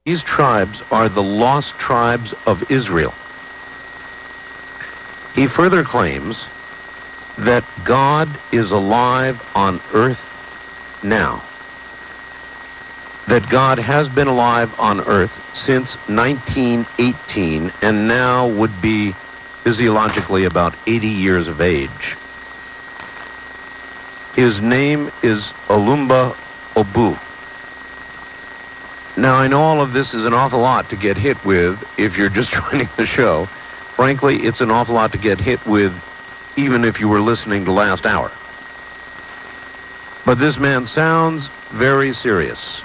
These tribes are the lost tribes of Israel. He further claims that God is alive on earth now. That God has been alive on earth since 1918 and now would be physiologically about 80 years of age. His name is Olumba Obu. Now, I know all of this is an awful lot to get hit with if you're just joining the show. Frankly, it's an awful lot to get hit with even if you were listening to last hour. But this man sounds very serious.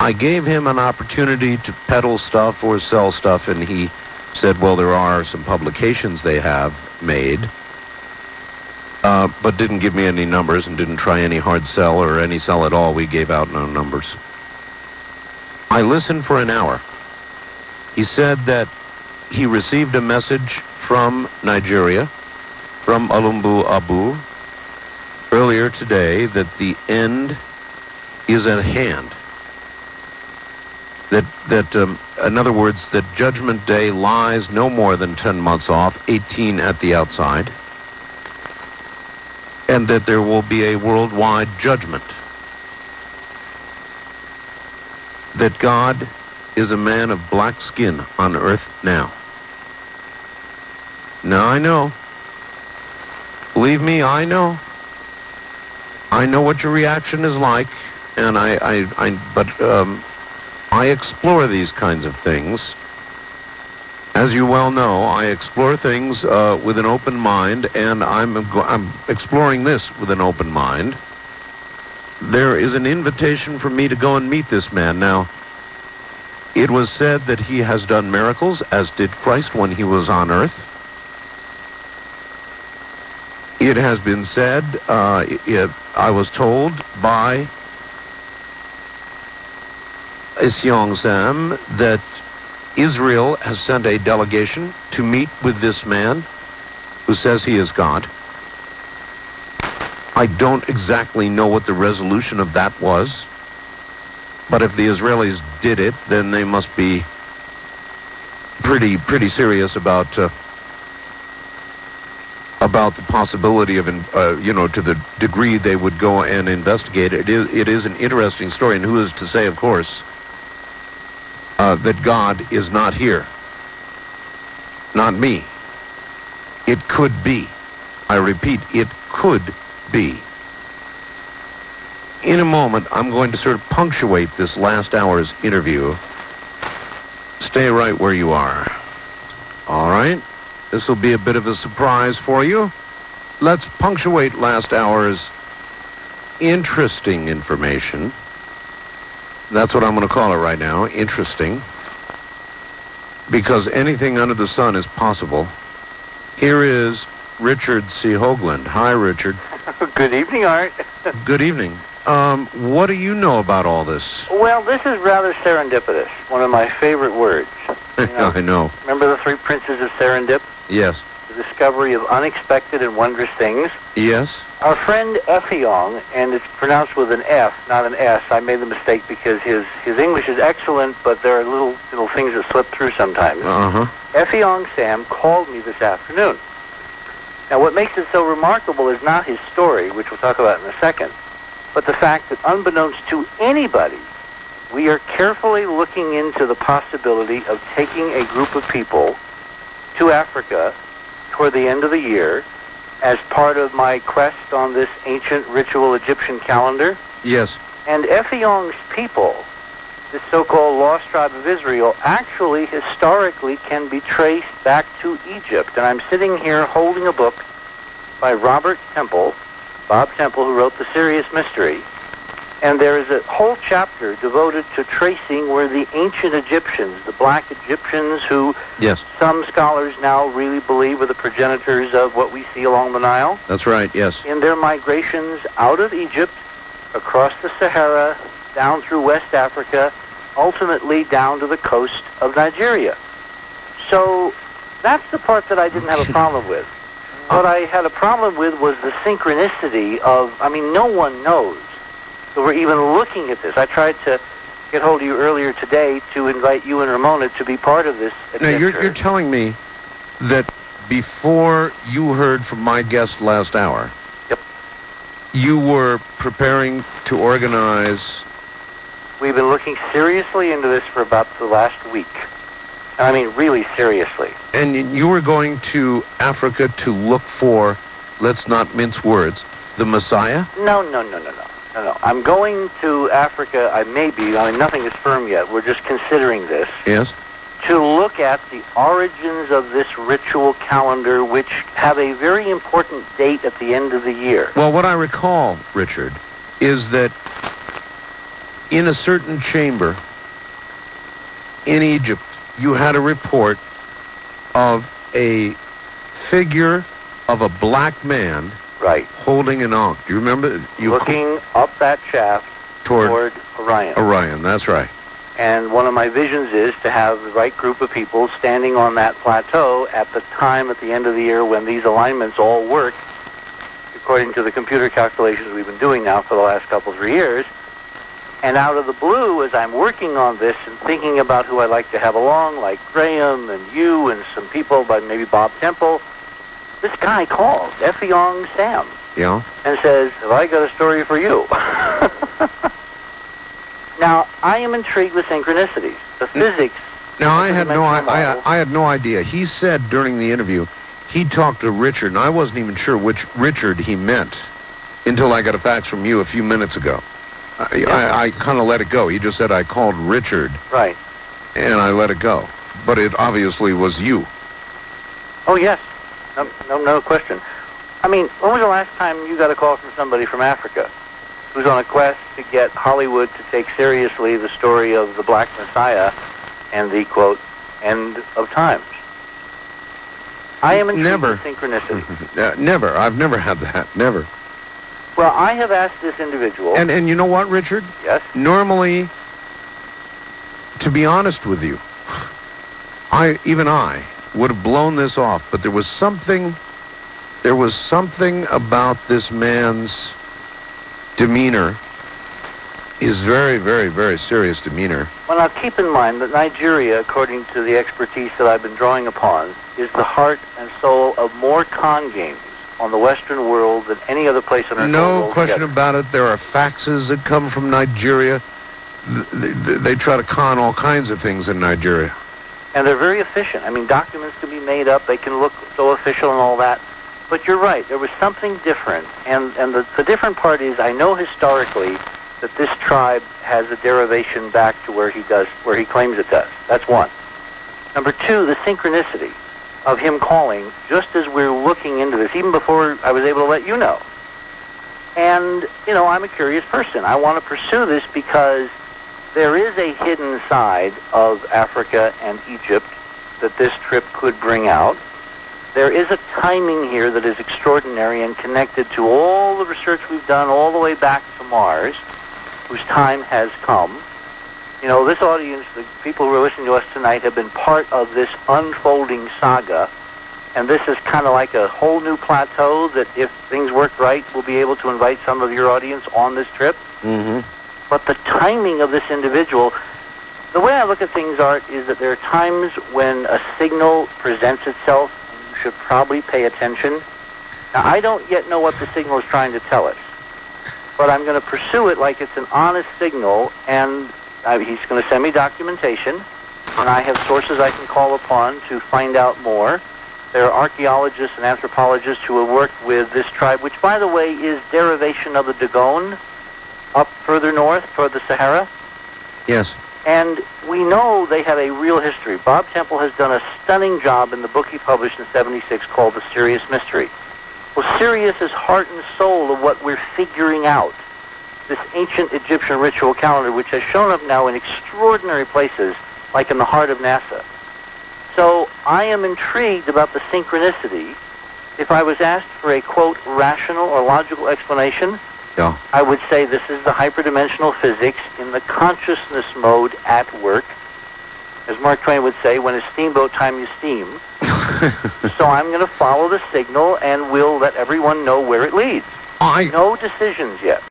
I gave him an opportunity to peddle stuff or sell stuff, and he said, well, there are some publications they have made, but didn't give me any numbers and didn't try any hard sell or any sell at all. We gave out no numbers. I listened for an hour. He said that he received a message from Nigeria, from Olumba Obu, earlier today that the end is at hand. In other words, that Judgment Day lies no more than 10 months off, 18 at the outside, and that there will be a worldwide judgment. That God is a man of black skin on earth now. Now, I know. Believe me, I know. I know what your reaction is like, and I explore these kinds of things. As you well know, I explore things with an open mind, and I'm exploring this with an open mind. There is an invitation for me to go and meet this man. Now, it was said that he has done miracles, as did Christ when he was on earth. It has been said, I was told by C Hoagland that Israel has sent a delegation to meet with this man who says he is God. I don't exactly know what the resolution of that was, but if the Israelis did it, then they must be pretty serious about the possibility of, to the degree they would go and investigate it. It is an interesting story, and who is to say, of course, that God is not here. Not me. It could be. I repeat, it could be. In a moment, I'm going to sort of punctuate this last hour's interview. Stay right where you are. All right? This will be a bit of a surprise for you. Let's punctuate last hour's interesting information. That's what I'm going to call it right now, interesting. Because anything under the sun is possible. Here is Richard C. Hoagland. Hi, Richard. Good evening, Art. Good evening. What do you know about all this? Well, this is rather serendipitous. One of my favorite words. I know. Remember the three princes of Serendip? Yes. The discovery of unexpected and wondrous things? Yes. Our friend Effiong, and it's pronounced with an F, not an S. I made the mistake because his English is excellent, but there are little things that slip through sometimes. Effiong Sam called me this afternoon. Now, what makes it so remarkable is not his story, which we'll talk about in a second, but the fact that unbeknownst to anybody, we are carefully looking into the possibility of taking a group of people to Africa toward the end of the year as part of my quest on this ancient ritual Egyptian calendar. Yes. And Effiong's people, this so-called lost tribe of Israel, actually historically can be traced back to Egypt. And I'm sitting here holding a book by Bob Temple, who wrote The Serious Mystery. And there is a whole chapter devoted to tracing where the ancient Egyptians, the black Egyptians who some scholars now really believe were the progenitors of what we see along the Nile. That's right, yes. In their migrations out of Egypt, across the Sahara, down through West Africa, ultimately down to the coast of Nigeria. So that's the part that I didn't have a problem with. What I had a problem with was the synchronicity of, no one knows. So we're even looking at this. I tried to get hold of you earlier today to invite you and Ramona to be part of this adventure. Now, you're telling me that before you heard from my guest last hour, yep, you were preparing to organize... We've been looking seriously into this for about the last week. I mean, really seriously. And you were going to Africa to look for, let's not mince words, the Messiah? No. I'm going to Africa. I mean, nothing is firm yet. We're just considering this. Yes. To look at the origins of this ritual calendar, which have a very important date at the end of the year. Well, what I recall, Richard, is that in a certain chamber in Egypt, you had a report of a figure of a black man, right, holding an ankh. Do you remember? Looking up that shaft toward Orion. Orion, that's right. And one of my visions is to have the right group of people standing on that plateau at the time at the end of the year when these alignments all work, according to the computer calculations we've been doing now for the last couple, 3 years. And out of the blue, as I'm working on this and thinking about who I'd like to have along, like Graham and you and some people, but maybe Bob Temple, this guy calls, Effiong Sam, yeah, and says, have I got a story for you? Now, I am intrigued with synchronicities, the physics. Now, I had no idea. He said during the interview, he talked to Richard, and I wasn't even sure which Richard he meant until I got a fax from you a few minutes ago. I kind of let it go. He just said I called Richard. Right. And I let it go. But it obviously was you. Oh, yes. No question. I mean, when was the last time you got a call from somebody from Africa who's on a quest to get Hollywood to take seriously the story of the Black Messiah and the, quote, end of times? I am intrigued with synchronicity. Never. I've never had that. Never. Well, I have asked this individual... And you know what, Richard? Yes? Normally, to be honest with you, I would have blown this off, but there was something about this man's demeanor, his very, very, very serious demeanor. Well, now keep in mind that Nigeria, according to the expertise that I've been drawing upon, is the heart and soul of more con games on the Western world than any other place on earth. No question about it. There are faxes that come from Nigeria. They try to con all kinds of things in Nigeria. And they're very efficient. I mean, documents can be made up. They can look so official and all that. But you're right. There was something different. And the different part is I know historically that this tribe has a derivation back to where he claims it does. That's one. Number two, the synchronicity of him calling just as we're looking into this, even before I was able to let you know. And, I'm a curious person. I want to pursue this because there is a hidden side of Africa and Egypt that this trip could bring out. There is a timing here that is extraordinary and connected to all the research we've done all the way back to Mars, whose time has come. This audience, the people who are listening to us tonight, have been part of this unfolding saga, and this is kind of like a whole new plateau that, if things work right, we'll be able to invite some of your audience on this trip. Mm-hmm. But the timing of this individual, the way I look at things, Art, is that there are times when a signal presents itself, and you should probably pay attention. Now, I don't yet know what the signal is trying to tell us, but I'm going to pursue it like it's an honest signal, and he's going to send me documentation, and I have sources I can call upon to find out more. There are archaeologists and anthropologists who have worked with this tribe, which, by the way, is derivation of the Dogon up further north toward the Sahara. Yes. And we know they have a real history. Bob Temple has done a stunning job in the book he published in '76 called The Sirius Mystery. Well, Sirius is heart and soul of what we're figuring out. This ancient Egyptian ritual calendar, which has shown up now in extraordinary places, like in the heart of NASA. So I am intrigued about the synchronicity. If I was asked for a, quote, rational or logical explanation, yeah, I would say this is the hyperdimensional physics in the consciousness mode at work. As Mark Twain would say, when it's steamboat time, you steam. So I'm going to follow the signal, and we'll let everyone know where it leads. No decisions yet.